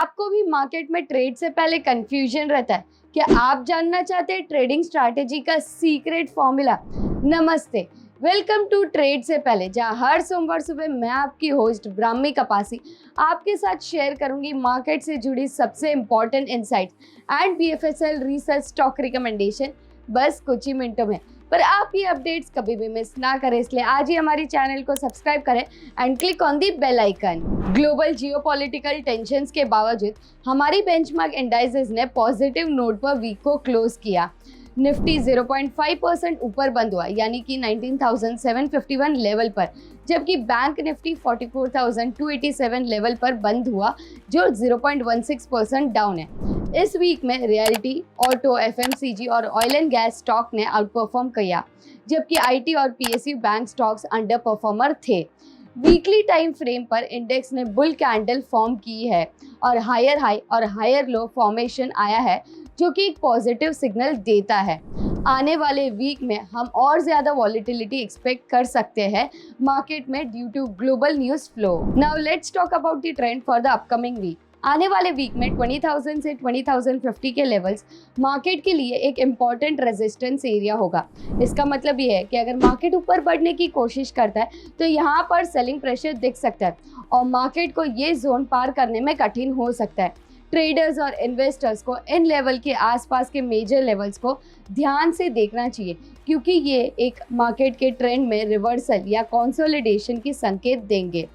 आपको भी मार्केट में ट्रेड से पहले कंफ्यूजन रहता है? क्या आप जानना चाहते हैं ट्रेडिंग स्ट्रैटेजी का सीक्रेट फॉर्मूला? नमस्ते, वेलकम टू ट्रेड से पहले, जहां हर सोमवार सुबह मैं आपकी होस्ट ब्राह्मी कपासी आपके साथ शेयर करूंगी मार्केट से जुड़ी सबसे important insights and BFSL research stock recommendation बस कुछ ही मिनटों में। पर आप ये अपडेट्स कभी भी मिस ना करें, इसलिए आज ही हमारी चैनल को सब्सक्राइब करें and click on the bell icon. Global geopolitical tensions के बावजूद हमारी बेंचमार्क इंडाइसेस ने पॉजिटिव नोट पर वीक को क्लोज किया। निफ्टी 0.5% ऊपर बंद हुआ, यानी कि 19,751 लेवल पर, जबकि बैंक निफ्टी 44,287 लेवल पर बंद हुआ, जो 0.16% डाउन है। इस वीक में रियल्टी, ऑटो, एफएमसीजी और ऑयल एंड गैस स्टॉक ने आउट परफॉर्म किया, जबकि आईटी और PSU bank stocks under performer थे। वीकली टाइम फ्रेम पर इंडेक्स ने बुल कैंडल फॉर्म की है और हायर हाई और हायर लो फॉर्मेशन आया है, जो कि एक पॉजिटिव सिग्नल देता है। आने वाले वीक में हम और ज़्यादा वॉलेटिलिटी एक्सपेक्ट कर सकते हैं मार्केट में due to global news flow. Now let's talk about the trend for the upcoming week. आने वाले वीक में 20,000 से 20,050 के लेवल्स मार्केट के लिए एक इम्पॉर्टेंट रेजिस्टेंस एरिया होगा। इसका मतलब ये है कि अगर मार्केट ऊपर बढ़ने की कोशिश करता है तो यहाँ पर सेलिंग प्रेशर दिख सकता है और मार्केट को ये जोन पार करने में कठिन हो सकता है। ट्रेडर्स और इन्वेस्टर्स को इन लेवल के आसपास के मेजर लेवल्स को ध्यान से देखना चाहिए, क्योंकि ये एक मार्केट के ट्रेंड में रिवर्सल या कंसोलिडेशन की संकेत देंगे।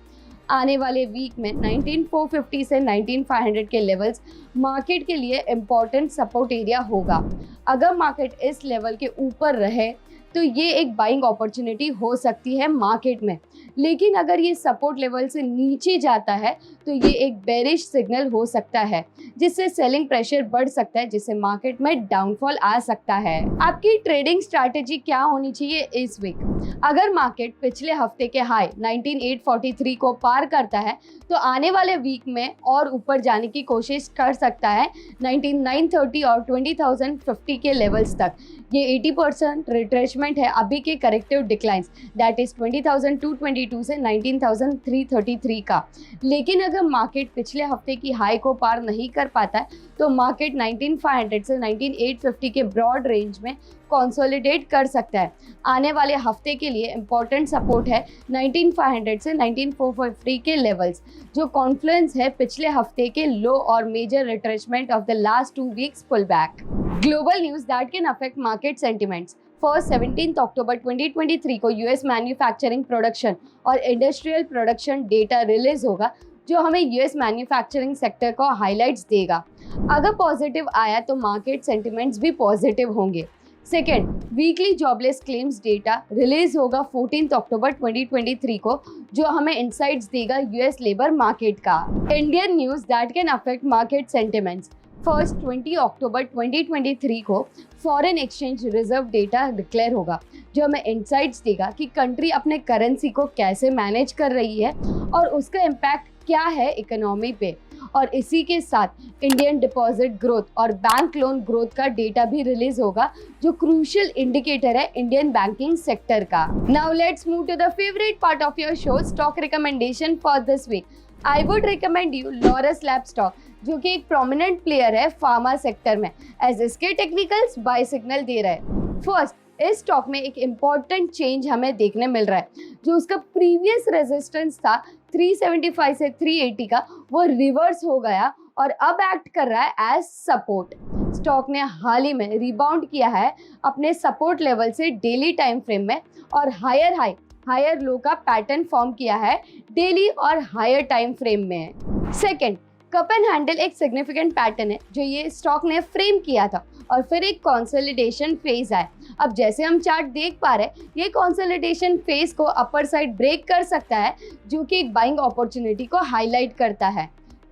आने वाले वीक में 19,450 से 19,500 के लेवल्स मार्केट के लिए इम्पॉर्टेंट सपोर्ट एरिया होगा। अगर मार्केट इस लेवल के ऊपर रहे तो ये एक बाइंग अपॉर्चुनिटी हो सकती है मार्केट में, लेकिन अगर ये सपोर्ट लेवल से नीचे जाता है तो ये एक बेरिश सिग्नल हो सकता है, जिससे सेलिंग प्रेशर बढ़ सकता है, जिससे मार्केट में डाउनफॉल आ सकता है। आपकी ट्रेडिंग स्ट्रैटेजी क्या होनी चाहिए इस वीक? अगर मार्केट पिछले हफ्ते के हाई 19,843 को पार करता है तो आने वाले वीक में और ऊपर जाने की कोशिश कर सकता है 19,930 और 20,050 के लेवल्स तक। ये 80% रिट्रेसमेंट है अभी के करेक्टिव डिक्लाइंस, दैट इज 20,222 से 19,333 का। लेकिन अगर मार्केट पिछले हफ्ते की हाई को पार नहीं कर पाता है तो मार्केट 19,500 से 19,850 के ब्रॉड रेंज में कंसोलिडेट कर सकता है। आने वाले हफ्ते के लिए इंपॉर्टेंट सपोर्ट है 19,500 से 19,453 के लेवल्स, जो कॉन्फ्लुएंस है पिछले हफ्ते के लो और major retracement of the last 2 weeks pull back. Global news that can affect market sentiments. First 17 October 2023 को यूएस मैन्युफैक्चरिंग प्रोडक्शन और इंडस्ट्रियल प्रोडक्शन डेटा रिलीज होगा, जो हमें यूएस मैन्युफैक्चरिंग सेक्टर को हाईलाइट्स देगा। अगर पॉजिटिव आया तो मार्केट सेंटिमेंट्स भी पॉजिटिव होंगे। Second, weekly jobless claims data release होगा 14 अक्टूबर 2023 को, जो हमें इनसाइट्स देगा यूएस लेबर मार्केट का। Indian news that can affect market sentiments. First 20 अक्टूबर 2023 को foreign exchange reserve data declare होगा, जो हमें इनसाइट्स देगा कि कंट्री अपने करेंसी को कैसे मैनेज कर रही है और उसका इम्पैक्ट क्या है इकोनॉमी पे। और इसी के साथ इंडियन डिपॉजिट ग्रोथ और बैंक लोन ग्रोथ का डेटा भी रिलीज होगा, जो क्रूशियल इंडिकेटर है इंडियन बैंकिंग सेक्टर का। Now let's move to the favourite part of your show, stock recommendation for this week. I would recommend you Laurus lab stock, जो कि एक prominent player है फार्मा सेक्टर में, as इसके technicals buy signal दे रहा है। फर्स्ट, इस स्टॉक में एक इम्पॉर्टेंट चेंज हमें देखने मिल रहा है। जो उसका प्रीवियस रेजिस्टेंस था 375 से 380 का, वो रिवर्स हो गया और अब एक्ट कर रहा है एज सपोर्ट। स्टॉक ने हाल ही में रिबाउंड किया है अपने सपोर्ट लेवल से डेली टाइम फ्रेम में और हायर हाई हायर लो का पैटर्न फॉर्म किया है डेली और हायर टाइम फ्रेम में। सेकेंड, कप एंड हैंडल एक सिग्निफिकेंट पैटर्न है जो ये स्टॉक ने फ्रेम किया था और फिर एक कंसोलिडेशन फेज आया। अब जैसे हम चार्ट देख पा रहे हैं, ये कंसोलिडेशन फेज को अपर साइड ब्रेक कर सकता है, जो कि एक बाइंग अपॉर्चुनिटी को हाईलाइट करता है।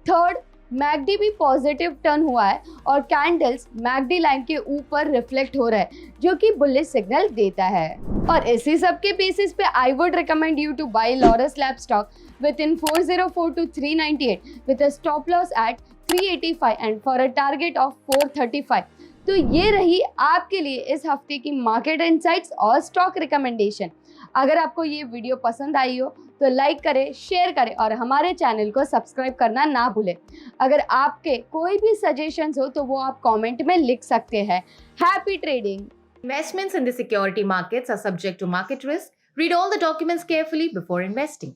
थर्ड, मैकडी भी पॉजिटिव टर्न हुआ है और कैंडल्स मैकडी लाइन के ऊपर रिफ्लेक्ट हो रहा है, जो कि बुलिश सिग्नल देता है। और इसी सब के बेसिस पे I would recommend you to buy Laurus lab stock within 404 to 398 with a stop loss at 385 and for a target of 435। तो ये रही आपके लिए इस हफ्ते की मार्केट इनसाइट्स और स्टॉक रिकमेंडेशन। अगर आपको ये वीडियो पसंद आई हो तो लाइक करें, शेयर करें और हमारे चैनल को सब्सक्राइब करना ना भूलें। अगर आपके कोई भी सजेशंस हो तो वो आप कमेंट में लिख सकते हैं। Happy trading. Investments in the security markets are subject to market risk. Read all the documents carefully before investing.